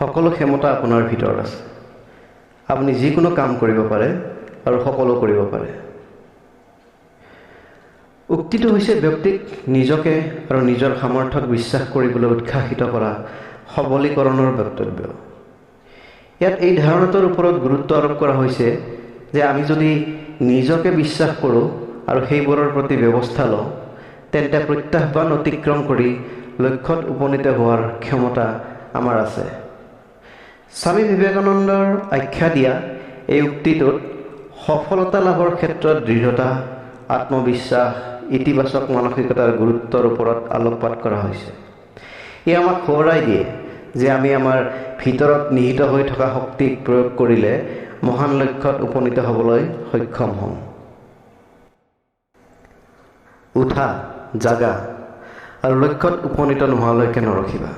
সকলো ক্ষমতা আপোনাৰ ভিতৰত আছে। আপুনি যিকোনো কাম কৰিব পাৰে আৰু সকলো কৰিব পাৰে। উক্তিটো হৈছে ব্যক্তিক নিজকে আৰু নিজৰ সামৰ্থ্যক বিশ্বাস কৰিবলৈ উৎসাহিত কৰা সবলীকৰণৰ বক্তব্য। ইয়াত এই ধাৰণাটোৰ ওপৰত গুৰুত্ব আৰোপ কৰা হৈছে যে আমি যদি নিজকে বিশ্বাস কৰোঁ আৰু সেইবোৰৰ প্ৰতি ব্যৱস্থা লওঁ, তেন্তে প্ৰত্যাহ্বান অতিক্ৰম কৰি লক্ষ্যত উপনীত হোৱাৰ ক্ষমতা আমাৰ আছে। স্বামী বিবেকানন্দৰ আখ্যা দিয়া এই উক্তিটোত সফলতা লাভৰ ক্ষেত্ৰত দৃঢ়তা, আত্মবিশ্বাস, ইতিবাচক মানসিকতাৰ গুৰুত্বৰ ওপৰত আলোকপাত কৰা হৈছে। ই আমাক সোঁৱৰাই দিয়ে যে আমি আমাৰ ভিতৰত নিহিত হৈ থকা শক্তিক প্ৰয়োগ কৰিলে মহান লক্ষ্যত উপনীত হ'বলৈ সক্ষম হ'ম। উঠা, জাগা আৰু লক্ষ্যত উপনীত নোহোৱালৈকে নৰখিবা।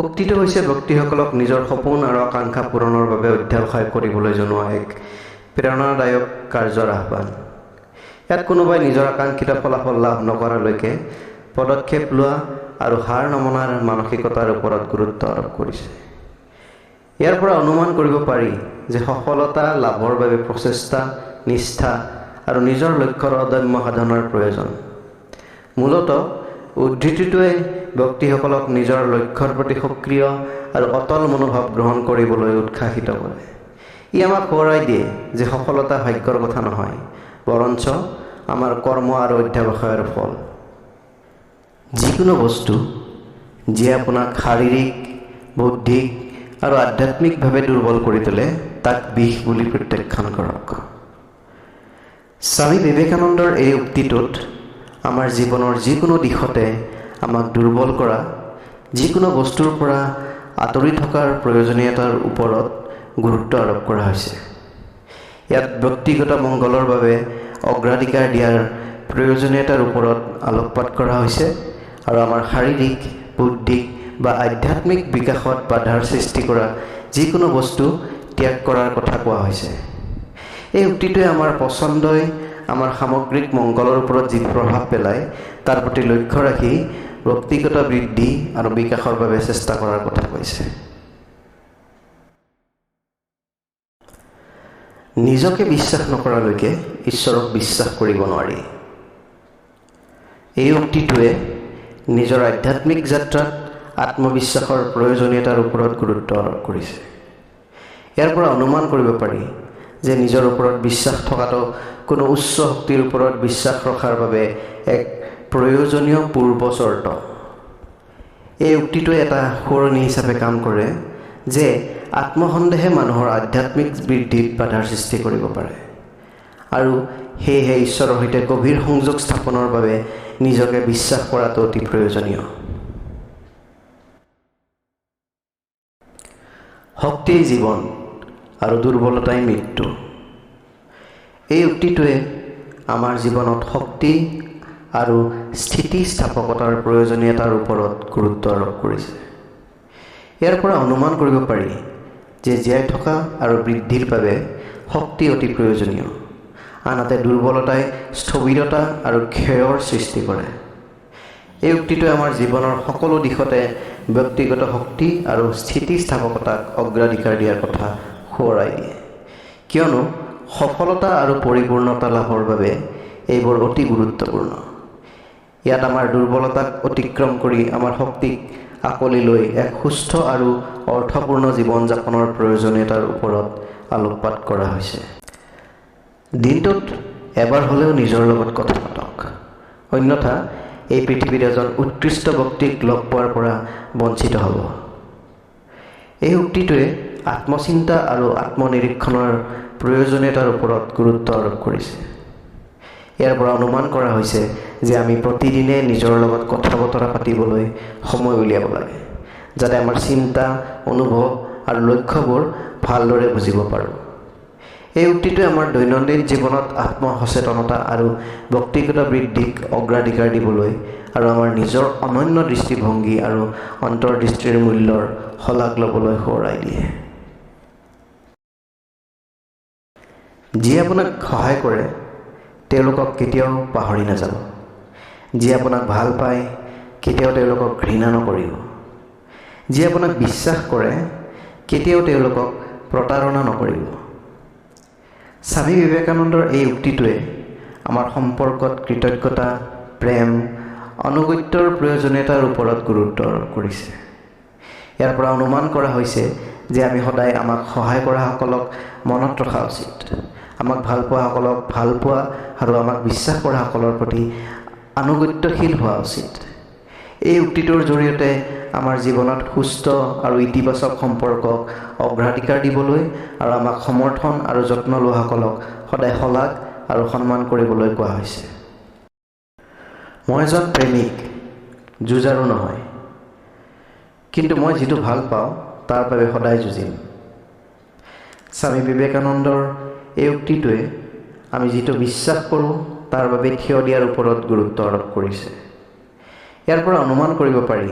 উক্তিটো হৈছে ব্যক্তিসকলক নিজৰ সপোন আৰু আকাংক্ষা পূৰণৰ বাবে অধ্যৱসায় কৰিবলৈ জনোৱা এক প্ৰেৰণাদায়ক কাৰ্যৰ আহ্বান। ইয়াত কোনোবাই নিজৰ আকাংক্ষিত ফলাফল লাভ নকৰালৈকে পদক্ষেপ লোৱা আৰু হাৰ নমনাৰ মানসিকতাৰ ওপৰত গুৰুত্ব আৰোপ কৰিছে। ইয়াৰ পৰা অনুমান কৰিব পাৰি যে সফলতা লাভৰ বাবে প্ৰচেষ্টা, নিষ্ঠা আৰু নিজৰ লক্ষ্যৰ অদম্য সাধনাৰ প্ৰয়োজন। মূলতঃ উদ্ধৃতিটোৱে ব্যক্তিসকলক নিজৰ লক্ষ্যৰ প্ৰতি সক্ৰিয় আৰু অটল মনোভাৱ গ্ৰহণ কৰিবলৈ উৎসাহিত কৰে। ই আমাক সোঁৱৰাই দিয়ে যে সফলতা ভাগ্যৰ কথা নহয়, বৰঞ্চ আমাৰ কৰ্ম আৰু অধ্যৱসায়ৰ ফল। যিকোনো বস্তু যিয়ে আপোনাক শাৰীৰিক, বৌদ্ধিক আৰু আধ্যাত্মিকভাৱে দুৰ্বল কৰি তোলে, তাক বিষ বুলি প্ৰত্যাখ্যান কৰক। স্বামী বিবেকানন্দৰ এই উক্তিটোত আমাৰ জীৱনৰ যিকোনো দিশতে আমাক দুৰ্বল কৰা যিকোনো বস্তুৰ পৰা আঁতৰি থকাৰ প্ৰয়োজনীয়তাৰ ওপৰত গুৰুত্ব আৰোপ কৰা হৈছে। ইয়াত ব্যক্তিগত মংগলৰ বাবে অগ্ৰাধিকাৰ দিয়াৰ প্ৰয়োজনীয়তাৰ ওপৰত আলোকপাত কৰা হৈছে আৰু আমাৰ শাৰীৰিক, বৌদ্ধিক বা আধ্যাত্মিক বিকাশত বাধাৰ সৃষ্টি কৰা যিকোনো বস্তু ত্যাগ কৰাৰ কথা কোৱা হৈছে। এই উক্তিটোৱে আমাৰ পচন্দই আমাৰ সামগ্ৰিক মংগলৰ ওপৰত যি প্ৰভাৱ পেলায় তাৰ প্ৰতি লক্ষ্য ৰাখি ব্যক্তিগত বৃদ্ধি আৰু বিকাশৰ বাবে চেষ্টা কৰাৰ কথা কৈছে। নিজকে বিশ্বাস নকৰালৈকে ঈশ্বৰক বিশ্বাস কৰিব নোৱাৰি। এই উক্তিটোৱে নিজৰ আধ্যাত্মিক যাত্ৰাত আত্মবিশ্বাসৰ প্ৰয়োজনীয়তাৰ ওপৰত গুৰুত্ব আৰোপ কৰিছে। ইয়াৰ পৰা অনুমান কৰিব পাৰি যে নিজৰ ওপৰত বিশ্বাস থকাটো কোনো উচ্চ শক্তিৰ ওপৰত বিশ্বাস ৰখাৰ বাবে এক প্ৰয়োজনীয় পূৰ্ব চৰ্ত। এই উক্তিটোৱে এটা সোঁৱৰণি হিচাপে কাম কৰে যে আত্মসন্দেহে মানুহৰ আধ্যাত্মিক বৃদ্ধিত বাধাৰ সৃষ্টি কৰিব পাৰে আৰু সেয়েহে ঈশ্বৰৰ সৈতে গভীৰ সংযোগ স্থাপনৰ বাবে নিজকে বিশ্বাস কৰাটো অতি প্ৰয়োজনীয়। শক্তিয়েই জীৱন আৰু দুৰ্বলতাই মৃত্যু। এই উক্তিটোৱে আমাৰ জীৱনত শক্তি আৰু স্থিতিস্থাপকতাৰ প্ৰয়োজনীয়তাৰ ওপৰত গুৰুত্ব আৰোপ কৰিছে। ইয়াৰ পৰা অনুমান কৰিব পাৰি যে জীয়াই থকা আৰু বৃদ্ধিৰ বাবে শক্তি অতি প্ৰয়োজনীয়, আনহাতে দুৰ্বলতাই স্থবিৰতা আৰু ক্ষয়ৰ সৃষ্টি কৰে। এই উক্তিটোৱে আমাৰ জীৱনৰ সকলো দিশতে ব্যক্তিগত শক্তি আৰু স্থিতিস্থাপকতাক অগ্ৰাধিকাৰ দিয়াৰ কথা সোঁৱৰাই দিয়ে, কিয়নো সফলতা আৰু পৰিপূৰ্ণতা লাভৰ বাবে এইবোৰ অতি গুৰুত্বপূৰ্ণ। ইয়াত আমাৰ দুৰ্বলতাক অতিক্ৰম কৰি আমাৰ শক্তিক আকোৱালি লৈ এক সুস্থ আৰু অৰ্থপূৰ্ণ জীৱন যাপনৰ প্ৰয়োজনীয়তাৰ ওপৰত আলোকপাত কৰা হৈছে। দিনটোত এবাৰ হ'লেও নিজৰ লগত কথা পাতক, অন্যথা এই পৃথিৱীত এজন উৎকৃষ্ট ব্যক্তিক লগ পোৱাৰ পৰা বঞ্চিত হ'ব। এই উক্তিটোৱে আত্মচিন্তা আৰু আত্মনিৰীক্ষণৰ প্ৰয়োজনীয়তাৰ ওপৰত গুৰুত্ব আৰোপ কৰিছে। ইয়াৰ পৰা অনুমান কৰা হৈছে যে আমি প্ৰতিদিনে নিজৰ লগত কথা বতৰা পাতিবলৈ সময় উলিয়াব লাগে, যাতে আমাৰ চিন্তা, অনুভৱ আৰু লক্ষ্যবোৰ ভালদৰে বুজিব পাৰোঁ। এই উক্তিটোৱে আমাৰ দৈনন্দিন জীৱনত আত্মসচেতনতা আৰু ব্যক্তিগত বৃদ্ধিক অগ্ৰাধিকাৰ দিবলৈ আৰু আমাৰ নিজৰ অনন্য দৃষ্টিভংগী আৰু অন্তৰ্দৃষ্টিৰ মূল্যৰ শলাগ ল'বলৈ সোঁৱৰাই দিয়ে। যিয়ে আপোনাক সহায় কৰে তেওঁলোকক কেতিয়াও পাহৰি নাযাব। যিয়ে আপোনাক ভাল পায় কেতিয়াও তেওঁলোকক ঘৃণা নকৰিব। যি আপোনাক বিশ্বাস কৰে কেতিয়াও তেওঁলোকক প্ৰতাৰণা নকৰিব। স্বামী বিবেকানন্দৰ এই উক্তিটোৱে আমাৰ সম্পৰ্কত কৃতজ্ঞতা, প্ৰেম, আনুগত্যৰ প্ৰয়োজনীয়তাৰ ওপৰত গুৰুত্ব আৰোপ কৰিছে। ইয়াৰ পৰা অনুমান কৰা হৈছে যে আমি সদায় আমাক সহায় কৰাসকলক মনত ৰখা উচিত, আমাক ভাল পোৱাসকলক ভাল পোৱা আৰু আমাক বিশ্বাস কৰাসকলৰ প্ৰতি আনুগত্যশীল হোৱা উচিত। এই উক্তিটোৰ জৰিয়তে আমাৰ জীৱনত সুস্থ আৰু ইতিবাচক সম্পৰ্কক অগ্ৰাধিকাৰ দিবলৈ আৰু আমাক সমৰ্থন আৰু যত্ন লোৱাসকলক সদায় শলাগ আৰু সন্মান কৰিবলৈ কোৱা হৈছে। মই এজন প্ৰেমিক, যুঁজাৰু নহয়, কিন্তু মই যিটো ভাল পাওঁ তাৰ বাবে সদায় যুঁজিম। স্বামী বিবেকানন্দৰ এই উক্তিটোৱে আমি যিটো বিশ্বাস কৰোঁ তাৰ বাবে থিয় দিয়াৰ ওপৰত গুৰুত্ব আৰোপ কৰিছে। ইয়াৰ পৰা অনুমান কৰিব পাৰি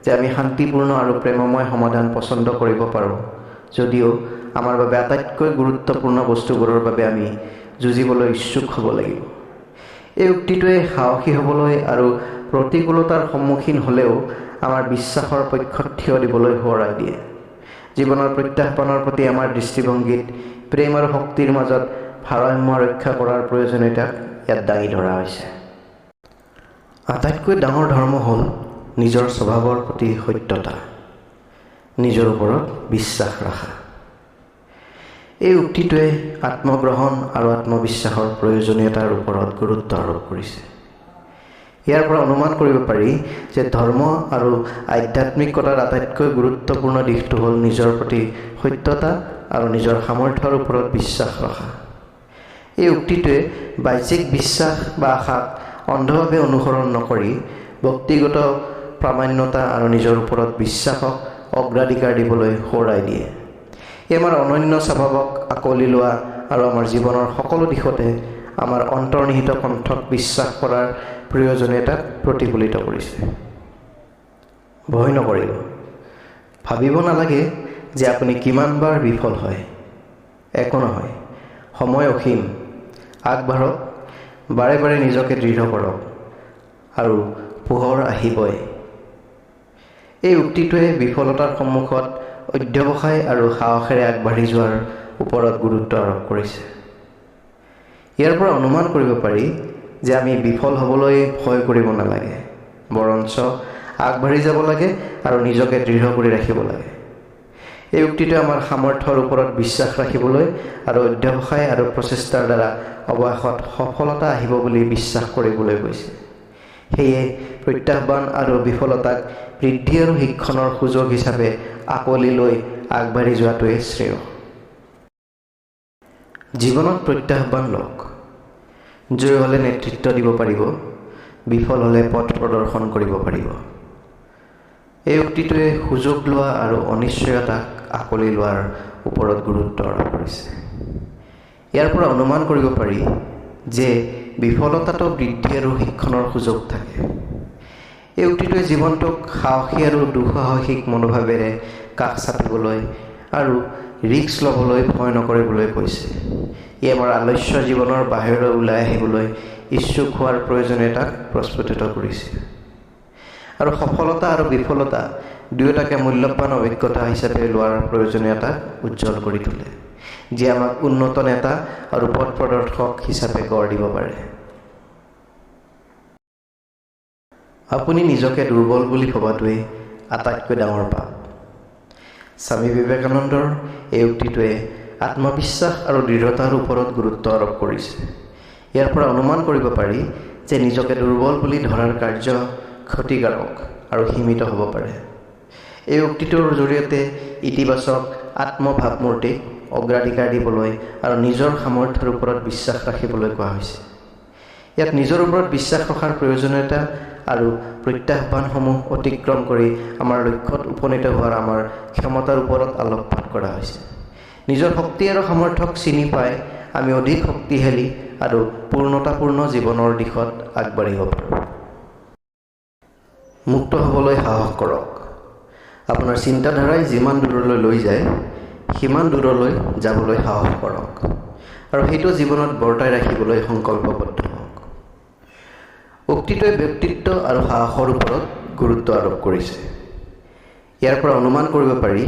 যে আমি শান্তিপূৰ্ণ আৰু প্ৰেমময় সমাধান পচন্দ কৰিব পাৰোঁ, যদিও আমাৰ বাবে আটাইতকৈ গুৰুত্বপূৰ্ণ বস্তুবোৰৰ বাবে আমি যুঁজিবলৈ ইচ্ছুক হ'ব লাগিব। এই উক্তিটোৱে সাহসী হ'বলৈ আৰু প্ৰতিকূলতাৰ সন্মুখীন হ'লেও আমাৰ বিশ্বাসৰ পক্ষত থিয় দিবলৈ সোঁৱৰাই দিয়ে। জীৱনৰ প্ৰত্যাহ্বানৰ প্ৰতি আমাৰ দৃষ্টিভংগীত প্ৰেম আৰু শক্তিৰ মাজত ভাৰসাম্য ৰক্ষা কৰাৰ প্ৰয়োজনীয়তাক ইয়াত দাঙি ধৰা হৈছে। আটাইতকৈ ডাঙৰ ধৰ্ম হ'ল নিজৰ স্বভাৱৰ প্ৰতি সত্যতা, নিজৰ ওপৰত বিশ্বাস ৰখা। এই উক্তিটোৱে আত্মগ্ৰহণ আৰু আত্মবিশ্বাসৰ প্ৰয়োজনীয়তাৰ ওপৰত গুৰুত্ব আৰোপ কৰিছে। ইয়াৰ পৰা অনুমান কৰিব পাৰি যে ধৰ্ম আৰু আধ্যাত্মিকতাৰ আটাইতকৈ গুৰুত্বপূৰ্ণ দিশটো হ'ল নিজৰ প্ৰতি সত্যতা আৰু নিজৰ সামৰ্থ্যৰ ওপৰত বিশ্বাস ৰখা। এই উক্তিটোৱে বাহ্যিক বিশ্বাস বা আশাক অন্ধভাৱে অনুসৰণ নকৰি ব্যক্তিগত প্ৰামাণ্যতা আৰু নিজৰ ওপৰত বিশ্বাসক অগ্ৰাধিকাৰ দিবলৈ সোঁৱৰাই দিয়ে। ই আমাৰ অনন্য স্বভাৱক আঁকোৱালি লোৱা আৰু আমাৰ জীৱনৰ সকলো দিশতে আমাৰ অন্তৰ্নিহিত কণ্ঠক বিশ্বাস কৰাৰ প্ৰয়োজনীয়তাক প্ৰতিফলিত কৰিছে। ভয় নকৰিব। ভাবিব নালাগে যে আপুনি কিমানবাৰ বিফল হয়। একো নহয়, সময় অসীম। আগবাঢ়ক, বাৰে বাৰে নিজকে দৃঢ় কৰক আৰু পোহৰ আহিবই। এই উক্তিটোৱে বিফলতাৰ সন্মুখত অধ্যৱসায় আৰু সাহসেৰে আগবাঢ়ি যোৱাৰ ওপৰত গুৰুত্ব আৰোপ কৰিছে। ইয়াৰ পৰা অনুমান কৰিব পাৰি যে আমি বিফল হ'বলৈ ভয় কৰিব নালাগে, বৰঞ্চ আগবাঢ়ি যাব লাগে আৰু নিজকে দৃঢ় কৰি ৰাখিব লাগে। এই উক্তিটোৱে আমাৰ সামৰ্থ্যৰ ওপৰত বিশ্বাস ৰাখিবলৈ আৰু অধ্যৱসায় আৰু প্ৰচেষ্টাৰ দ্বাৰা অৱশেষত সফলতা আহিব বুলি বিশ্বাস কৰিবলৈ কৈছে। সেয়ে প্ৰত্যাহ্বান আৰু বিফলতাক বৃদ্ধি আৰু শিক্ষণৰ সুযোগ হিচাপে আঁকোৱালি লৈ আগবাঢ়ি যোৱাটোৱে শ্ৰেয়। জীৱনত প্ৰত্যাহ্বান লওক। জয় হ'লে নেতৃত্ব দিব পাৰিব, বিফল হ'লে পথ প্ৰদৰ্শন কৰিব পাৰিব। এই উক্তিটোৱে সুযোগ লোৱা আৰু অনিশ্চয়তাক আঁকোৱালি লোৱাৰ ওপৰত গুৰুত্ব আৰোপ কৰিছে। ইয়াৰ পৰা অনুমান কৰিব পাৰি যে বিফলতাতো বৃদ্ধি আৰু শিক্ষণৰ সুযোগ থাকে। এই উক্তিটোৱে জীৱনটোক সাহসী আৰু দুঃসাহসিক মনোভাৱেৰে কাষ চাপিবলৈ আৰু ৰিস্ক ল'বলৈ ভয় নকৰিবলৈ কৈছে। ই আমাৰ আলস্য জীৱনৰ বাহিৰলৈ ওলাই আহিবলৈ ইচ্ছুক হোৱাৰ প্ৰয়োজনীয়তাক প্ৰস্ফুটিত কৰিছে আৰু সফলতা আৰু বিফলতা দুয়োটাকে মূল্যৱান অভিজ্ঞতা হিচাপে লোৱাৰ প্ৰয়োজনীয়তাক উজ্জ্বল কৰি তোলে, যি আমাক উন্নত নেতা আৰু পথ প্ৰদৰ্শক হিচাপে গঢ় দিব পাৰে। আপুনি নিজকে দুৰ্বল বুলি ভবাটোৱেই আটাইতকৈ ডাঙৰ পাপ। স্বামী বিবেকানন্দৰ এই উক্তিটোৱে আত্মবিশ্বাস আৰু দৃঢ়তাৰ ওপৰত গুৰুত্ব আৰোপ কৰিছে। ইয়াৰ পৰা অনুমান কৰিব পাৰি যে নিজকে দুৰ্বল বুলি ধৰাৰ কাৰ্য ক্ষতিকাৰক আৰু সীমিত হ'ব পাৰে। এই উক্তিটোৰ জৰিয়তে ইতিবাচক আত্মভাৱমূৰ্তিক অগ্ৰাধিকাৰ দিবলৈ আৰু নিজৰ সামৰ্থ্যৰ ওপৰত বিশ্বাস ৰাখিবলৈ কোৱা হৈছে। ইয়াত নিজৰ ওপৰত বিশ্বাস ৰখাৰ প্ৰয়োজনীয়তা আৰু প্ৰত্যাহ্বানসমূহ অতিক্ৰম কৰি আমাৰ লক্ষ্যত উপনীত হোৱাৰ আমাৰ ক্ষমতাৰ ওপৰত আলোকপাত কৰা হৈছে। নিজৰ শক্তি আৰু সামৰ্থ্যক চিনি পাই আমি অধিক শক্তিশালী আৰু পূৰ্ণতাপূৰ্ণ জীৱনৰ দিশত আগবাঢ়িব পাৰোঁ। মুক্ত হ'বলৈ সাহস কৰক। আপোনাৰ চিন্তাধাৰাই যিমান দূৰলৈ লৈ যায়, সিমান দূৰলৈ যাবলৈ সাহস কৰক আৰু সেইটো জীৱনত বৰ্তাই ৰাখিবলৈ সংকল্পবদ্ধ হওক। উক্তিটোৱে ব্যক্তিত্ব আৰু সাহসৰ ওপৰত গুৰুত্ব আৰোপ কৰিছে। ইয়াৰ পৰা অনুমান কৰিব পাৰি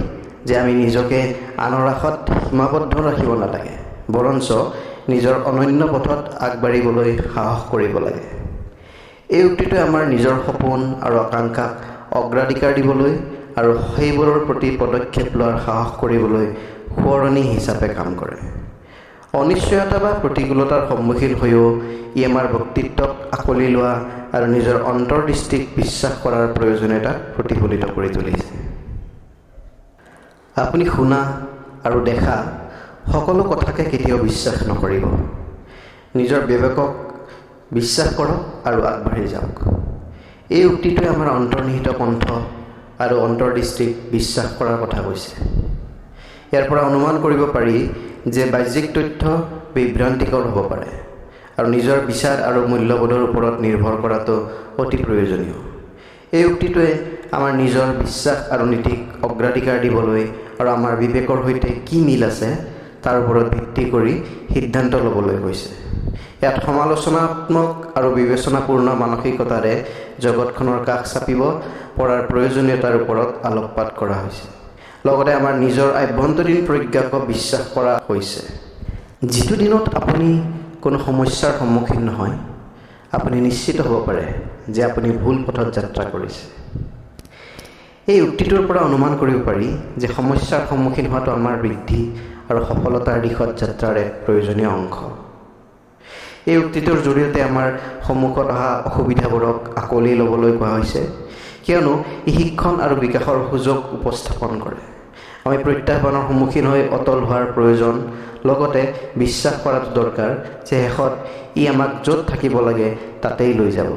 যে আমি নিজকে আনৰ আশত সীমাবদ্ধ ৰাখিব নালাগে, বৰঞ্চ নিজৰ অনন্য পথত আগবাঢ়িবলৈ সাহস কৰিব লাগে। এই উক্তিটোৱে আমাৰ নিজৰ সপোন আৰু আকাংক্ষাক অগ্ৰাধিকাৰ দিবলৈ আৰু সেইবোৰৰ প্ৰতি পদক্ষেপ লোৱাৰ সাহস কৰিবলৈ সোঁৱৰণি হিচাপে কাম কৰে। অনিশ্চয়তা বা প্ৰতিকূলতাৰ সন্মুখীন হৈও ই আমাৰ ব্যক্তিত্বক আঁকোৱালি লোৱা আৰু নিজৰ অন্তৰ্দৃষ্টিক বিশ্বাস কৰাৰ প্ৰয়োজনীয়তাক প্ৰতিফলিত কৰি তুলিছে। আপুনি শুনা আৰু দেখা সকলো কথাকে কেতিয়াও বিশ্বাস নকৰিব। নিজৰ বিবেকক বিশ্বাস কৰক আৰু আগবাঢ়ি যাওক। এই উক্তিটোৱে আমাৰ অন্তৰ্নিহিত কণ্ঠ আৰু অন্তৰ্দৃষ্টিক বিশ্বাস কৰাৰ কথা কৈছে। ইয়াৰ পৰা অনুমান কৰিব পাৰি যে বাহ্যিক তথ্য বিভ্ৰান্তিকৰ হ'ব পাৰে আৰু নিজৰ বিচাৰ আৰু মূল্যবোধৰ ওপৰত নিৰ্ভৰ কৰাটো অতি প্ৰয়োজনীয়। এই উক্তিটোৱে আমাৰ নিজৰ বিশ্বাস আৰু নীতিক অগ্ৰাধিকাৰ দিবলৈ আৰু আমাৰ বিবেকৰ সৈতে কি মিল আছে তাৰ ওপৰত ভিত্তি কৰি সিদ্ধান্ত ল'বলৈ কৈছে। ইয়াত সমালোচনাত্মক আৰু বিবেচনাপূৰ্ণ মানসিকতাৰে জগতখনৰ কাষ চাপিব পৰাৰ প্ৰয়োজনীয়তাৰ ওপৰত আলোকপাত কৰা হৈছে। লগতে আমাৰ নিজৰ আভ্যন্তৰীণ প্ৰজ্ঞাক বিশ্বাস কৰা হৈছে। যিটো দিনত আপুনি কোনো সমস্যাৰ সন্মুখীন নহয়, আপুনি নিশ্চিত হ'ব পাৰে যে আপুনি ভুল পথত যাত্ৰা কৰিছে। এই উক্তিটোৰ পৰা অনুমান কৰিব পাৰি যে সমস্যাৰ সন্মুখীন হোৱাটো আমাৰ বৃদ্ধি আৰু সফলতাৰ দিশত যাত্ৰাৰ এক প্ৰয়োজনীয় অংশ। এই উক্তিটোৰ জৰিয়তে আমাৰ সন্মুখত অহা অসুবিধাবোৰক আঁকোৱালি ল'বলৈ কোৱা হৈছে, কিয়নো ই শিক্ষণ আৰু বিকাশৰ সুযোগ উপস্থাপন কৰে। আমি প্ৰত্যাহ্বানৰ সন্মুখীন হৈ অটল হোৱাৰ প্ৰয়োজন, লগতে বিশ্বাস কৰাটো দৰকাৰ যে শেষত ই আমাক য'ত থাকিব লাগে তাতেই লৈ যাব।